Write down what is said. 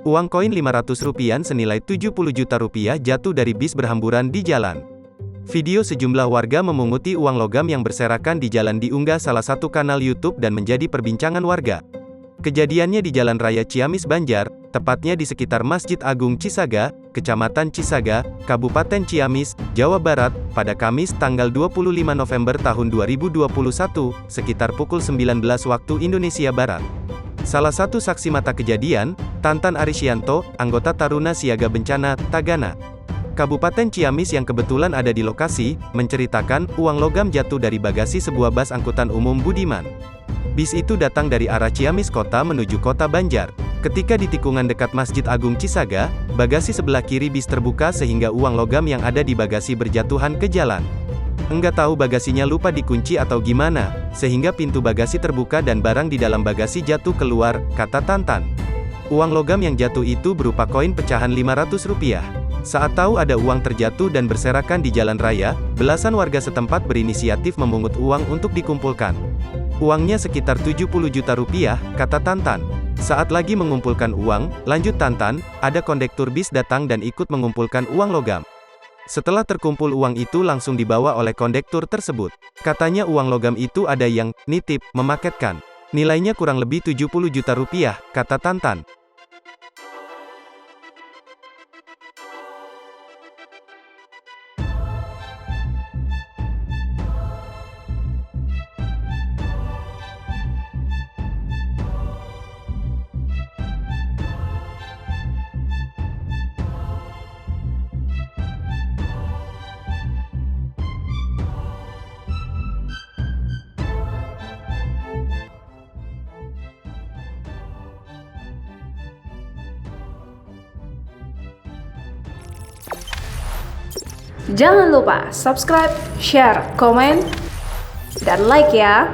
Uang koin Rp500 senilai Rp70 juta jatuh dari bis berhamburan di jalan. Video sejumlah warga memunguti uang logam yang berserakan di jalan diunggah salah satu kanal YouTube dan menjadi perbincangan warga. Kejadiannya di Jalan Raya Ciamis Banjar, tepatnya di sekitar Masjid Agung Cisaga, Kecamatan Cisaga, Kabupaten Ciamis, Jawa Barat, pada Kamis tanggal 25 November tahun 2021, sekitar pukul 19 waktu Indonesia Barat. Salah satu saksi mata kejadian, Tantan Arisyanto, anggota Taruna Siaga Bencana, Tagana, Kabupaten Ciamis yang kebetulan ada di lokasi, menceritakan, uang logam jatuh dari bagasi sebuah bus angkutan umum Budiman. Bis itu datang dari arah Ciamis Kota menuju Kota Banjar. Ketika di tikungan dekat Masjid Agung Cisaga, bagasi sebelah kiri bis terbuka sehingga uang logam yang ada di bagasi berjatuhan ke jalan. Enggak tahu bagasinya lupa dikunci atau gimana, sehingga pintu bagasi terbuka dan barang di dalam bagasi jatuh keluar, kata Tantan. Uang logam yang jatuh itu berupa koin pecahan Rp500. Saat tahu ada uang terjatuh dan berserakan di jalan raya, belasan warga setempat berinisiatif memungut uang untuk dikumpulkan. Uangnya sekitar Rp70 juta, kata Tantan. Saat lagi mengumpulkan uang, lanjut Tantan, ada kondektur bis datang dan ikut mengumpulkan uang logam. Setelah terkumpul uang itu langsung dibawa oleh kondektur tersebut. Katanya uang logam itu ada yang nitip, memaketkan. Nilainya kurang lebih Rp70 juta, kata Tantan. Jangan lupa subscribe, share, komen, dan like ya.